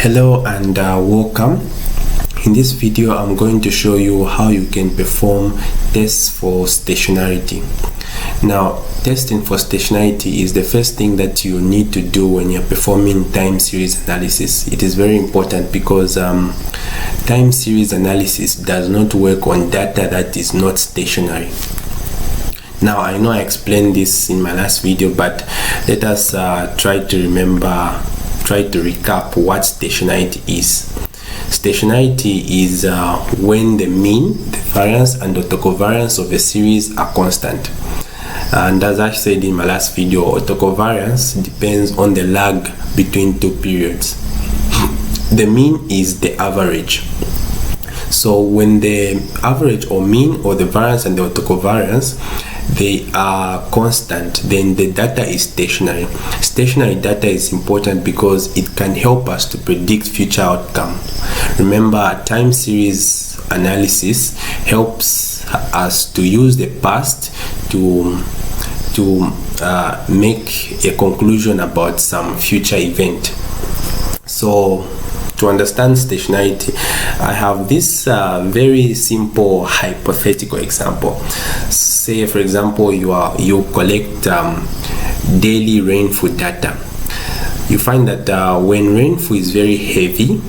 Hello and welcome. In this video I'm going to show you how you can perform tests for stationarity. Now, testing for stationarity is the first thing that you need to do when you're performing time series analysis. It is very important because time series analysis does not work on data that is not stationary. Now, I know I explained this in my last video, but let us try to recap what stationarity is. Stationarity is when the mean, the variance, and the autocovariance of a series are constant. And as I said in my last video, autocovariance depends on the lag between two periods. The mean is the average. So when the average or mean or the variance and the autocovariance they are constant, then the data is stationary. Stationary data is important because it can help us to predict future outcome. Remember, time series analysis helps us to use the past to make a conclusion about some future event. So to understand stationarity, I have this very simple hypothetical example. Say, for example, you collect daily rainfall data. You find that when rainfall is very heavy,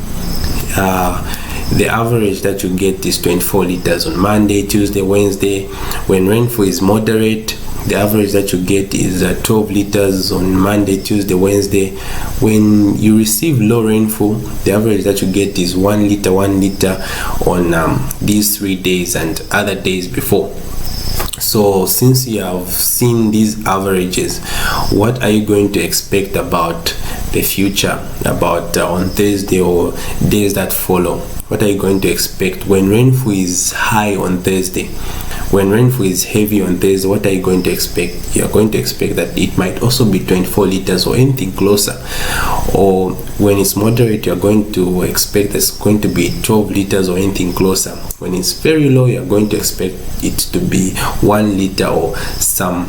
the average that you get is 24 liters on Monday, Tuesday, Wednesday. When rainfall is moderate, the average that you get is 12 liters on Monday, Tuesday, Wednesday. When you receive low rainfall, the average that you get is 1 liter on these 3 days and other days before. So since you have seen these averages, what are you going to expect about the future, about on Thursday or days that follow? What are you going to expect when rainfall is high on Thursday? When rainfall is heavy on Thursday, what are you going to expect? You are going to expect that it might also be 24 liters or anything closer. Or when it's moderate, you are going to expect it's going to be 12 liters or anything closer. When it's very low, you are going to expect it to be 1 liter or some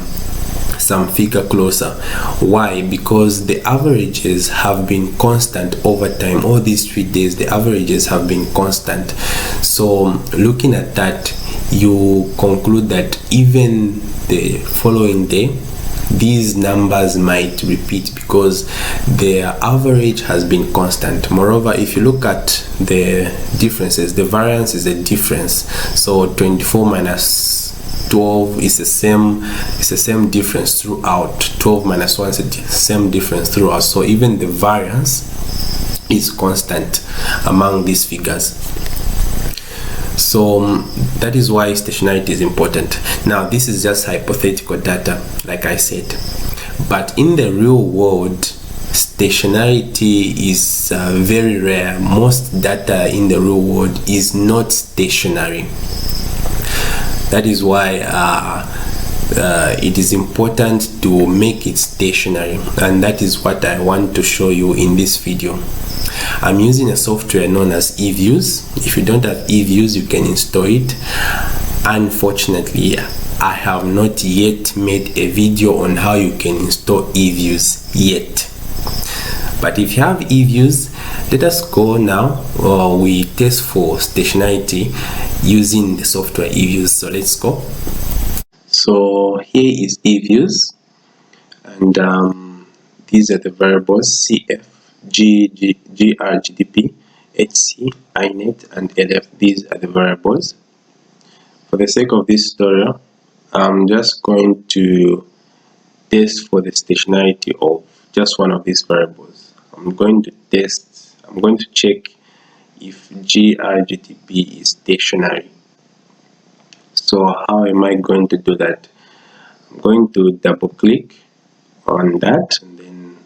figure closer. Why? Because the averages have been constant over time. All these 3 days, the averages have been constant. So looking at that, you conclude that even the following day, these numbers might repeat because their average has been constant. Moreover, if you look at the differences, the variance is a difference. So 24 minus 12 is the same difference throughout. 12 minus 1 is the same difference throughout. So even the variance is constant among these figures. So that is why stationarity is important. Now, this is just hypothetical data, like I said. But in the real world, stationarity is very rare. Most data in the real world is not stationary. That is why it is important to make it stationary, and that is what I want to show you in this video. I'm using a software known as Eviews. If you don't have Eviews, you can install it. Unfortunately, I have not yet made a video on how you can install Eviews yet. But if you have Eviews, let us go now. We test for stationarity using the software Eviews. So let's go. So here is Eviews, and these are the variables CF, Grgtb, HC, INET, and LF. These are the variables. For the sake of this tutorial, I'm just going to test for the stationarity of just one of these variables. I'm going to check if Grgtb is stationary. So how am I going to do that? I'm going to double click on that, and then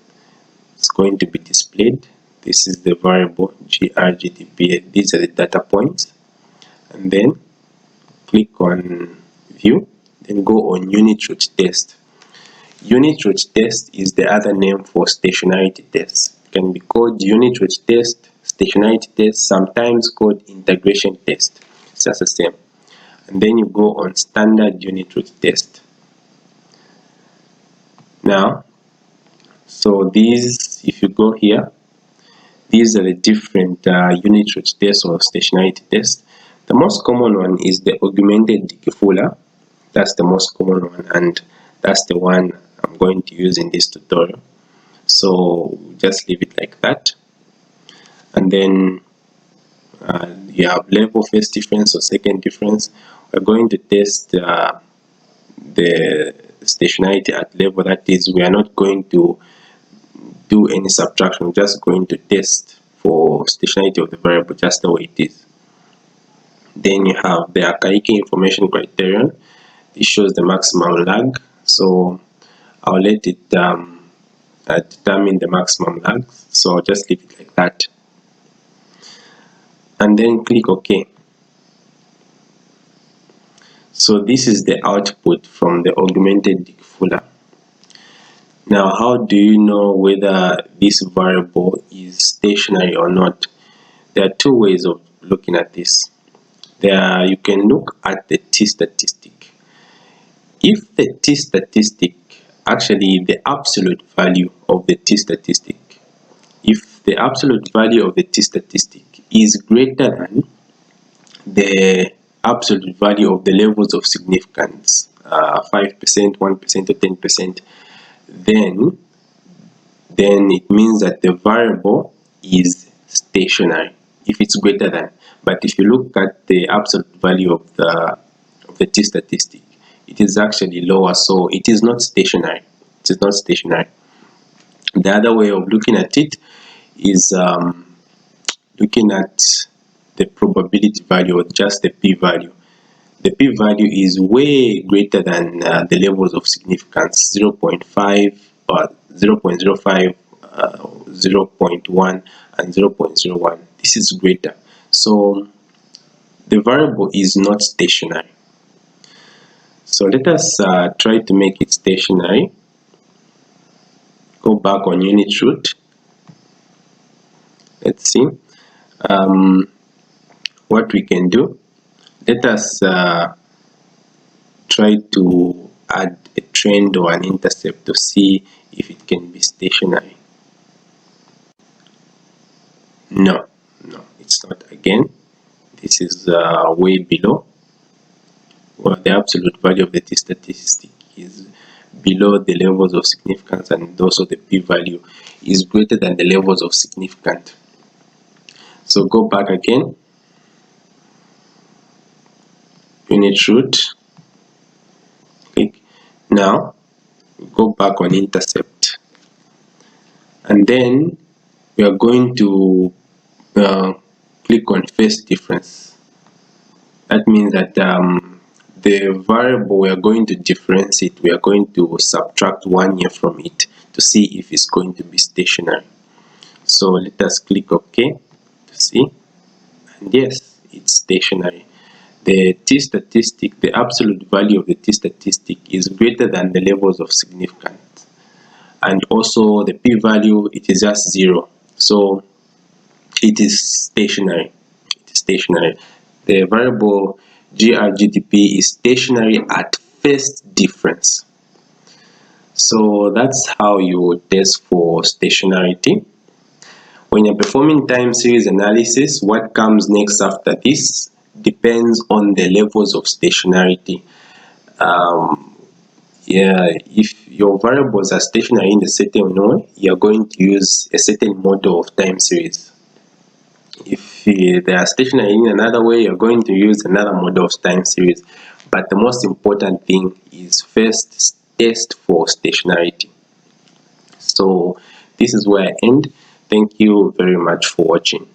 it's going to be displayed. This is the variable Grgtb. These are the data points, and then click on view, then go on unit root test. Unit root test is the other name for stationarity test. It can be called unit root test, stationarity test, sometimes called integration test. It's just the same. And then you go on standard unit root test. Now, so these, if you go here, These are the different unit root tests or stationarity tests. The most common one is the Augmented-dickey. That's the most common one, and that's the one I'm going to use in this tutorial. So just leave it like that. And then you have level first difference or second difference. We're going to test the stationarity at level, that is, we are not going to do any subtraction, we're just going to test for stationarity of the variable just the way it is. Then you have the archaic information criterion. It shows the maximum lag, so I'll let it determine the maximum lag, so I'll just leave it like that and then click OK. So this is the output from the Augmented-dickey. Now, how do you know whether this variable is stationary or not? There are two ways of looking at this. You can look at the t statistic. If the t statistic, actually the absolute value of the t statistic, if the absolute value of the t statistic is greater than the absolute value of the levels of significance, 5%, 1%, or 10%, then it means that the variable is stationary if it's greater than. But if you look at the absolute value of the t statistic, it is actually lower, so it is not stationary. It is not stationary. The other way of looking at it is looking at the probability value, or just the p-value. The p-value is way greater than the levels of significance, 0.5 or 0.05, 0.1 and 0.01. This is greater, so the variable is not stationary. So let us try to make it stationary. Go back on unit root. Let's see what we can do. Let us try to add a trend or an intercept to see if it can be stationary. No, it's not. Again, this is way below. Well, the absolute value of the t statistic is below the levels of significance, and also the p-value is greater than the levels of significance. So go back again, unit root, click. Now go back on intercept, and then we are going to click on first difference. That means that the variable we are going to differentiate, we are going to subtract 1 year from it to see if it's going to be stationary. So let us click OK to see, and yes, it's stationary. The t statistic, the absolute value of the t statistic is greater than the levels of significance, and also the p-value, it is just 0, so it is stationary. It is stationary. The variable Grgtb is stationary at first difference. So that's how you test for stationarity. When you're performing time series analysis, what comes next after this depends on the levels of stationarity. If your variables are stationary in a certain way, you're going to use a certain model of time series. If they are stationary in another way, you're going to use another model of time series. But the most important thing is first test for stationarity. So this is where I end. Thank you very much for watching.